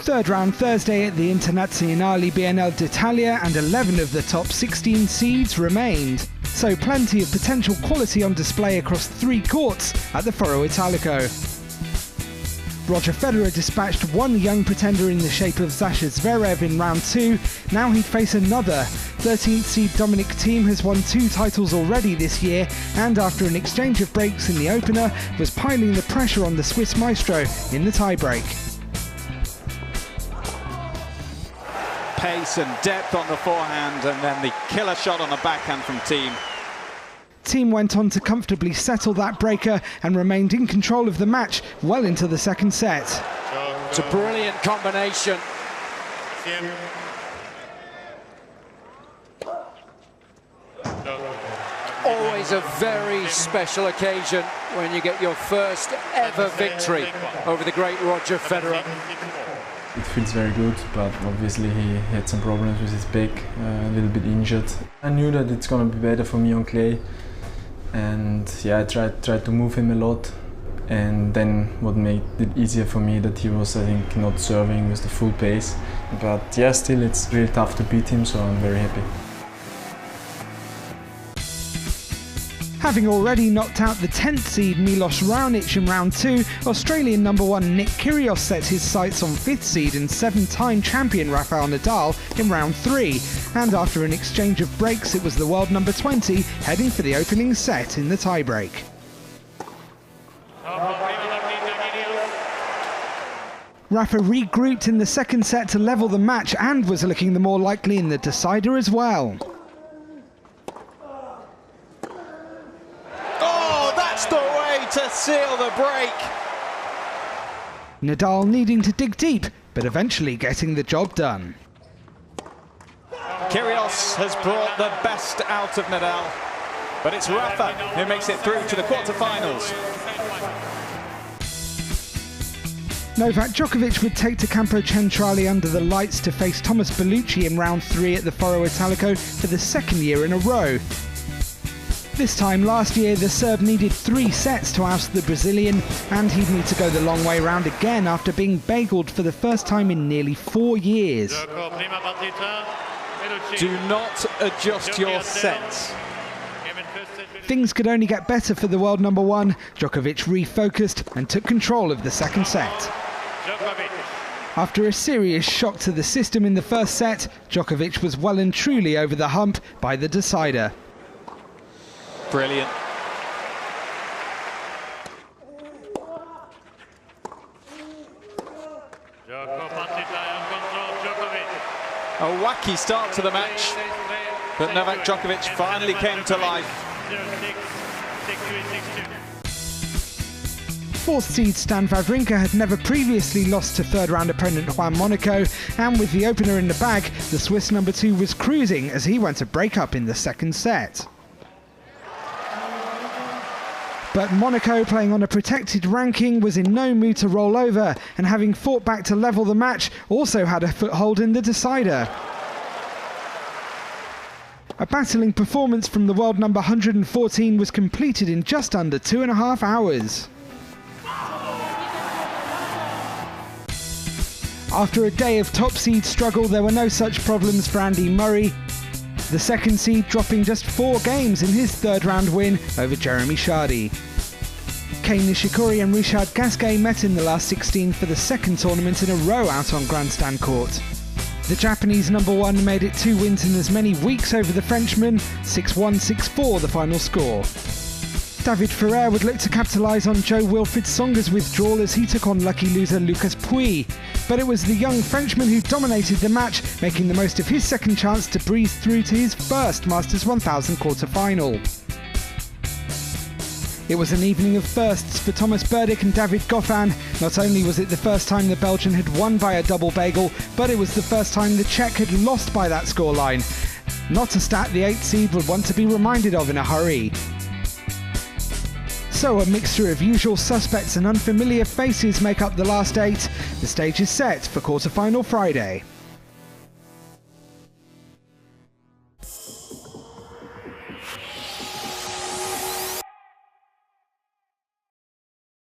Third round Thursday at the Internazionale Biennale d'Italia, and 11 of the top 16 seeds remained. So plenty of potential quality on display across 3 courts at the Foro Italico. Roger Federer dispatched one young pretender in the shape of Sasha Zverev in round 2. Now he'd face another. 13th seed Dominic Thiem has won 2 titles already this year, and after an exchange of breaks in the opener, was piling the pressure on the Swiss maestro in the tiebreak. Pace and depth on the forehand, and then the killer shot on the backhand from Thiem. Thiem went on to comfortably settle that breaker and remained in control of the match well into the second set. It's a brilliant combination. Always a very special occasion when you get your first ever victory over the great Roger Federer. It feels very good, but obviously he had some problems with his back, a little bit injured. I knew that it's going to be better for me on clay, and yeah, I tried to move him a lot. And then what made it easier for me that he was, I think, not serving with the full pace. But yeah, still it's really tough to beat him, so I'm very happy. Having already knocked out the 10th seed Milos Raonic in round 2, Australian number 1 Nick Kyrgios set his sights on 5th seed and 7-time champion Rafael Nadal in round 3. And after an exchange of breaks, it was the world number 20 heading for the opening set in the tiebreak. Rafa regrouped in the second set to level the match and was looking the more likely in the decider as well. The way to seal the break. Nadal needing to dig deep, but eventually getting the job done. Kyrgios has brought the best out of Nadal, but it's Rafa who makes it through to the quarterfinals. Novak Djokovic would take to Campo Centrale under the lights to face Thomas Bellucci in round 3 at the Foro Italico for the 2nd year in a row. This time last year, the Serb needed 3 sets to oust the Brazilian, and he'd need to go the long way round again after being bageled for the first time in nearly 4 years. Do not adjust your sets. Things could only get better for the world number 1. Djokovic refocused and took control of the second set. After a serious shock to the system in the first set, Djokovic was well and truly over the hump by the decider. Brilliant. A wacky start to the match, but Novak Djokovic finally came to life. 4th seed Stan Wawrinka had never previously lost to third-round opponent Juan Monaco, and with the opener in the bag, the Swiss number 2 was cruising as he went to break up in the second set. But Monaco, playing on a protected ranking, was in no mood to roll over, and having fought back to level the match, also had a foothold in the decider. A battling performance from the world number 114 was completed in just under 2.5 hours. After a day of top seed struggle, there were no such problems for Andy Murray, the second seed dropping just 4 games in his third-round win over Jeremy Chardy. Kei Nishikori and Richard Gasquet met in the last 16 for the 2nd tournament in a row out on grandstand court. The Japanese number 1 made it 2 wins in as many weeks over the Frenchman, 6-1, 6-4 the final score. David Ferrer would look to capitalise on Jo-Wilfried Tsonga's withdrawal as he took on lucky loser Lucas Pouille. But it was the young Frenchman who dominated the match, making the most of his second chance to breeze through to his first Masters 1000 quarter-final. It was an evening of firsts for Thomas Berdych and David Goffin. Not only was it the first time the Belgian had won by a double bagel, but it was the first time the Czech had lost by that scoreline. Not a stat the 8th seed would want to be reminded of in a hurry. So a mixture of usual suspects and unfamiliar faces make up the last 8. The stage is set for quarter-final Friday.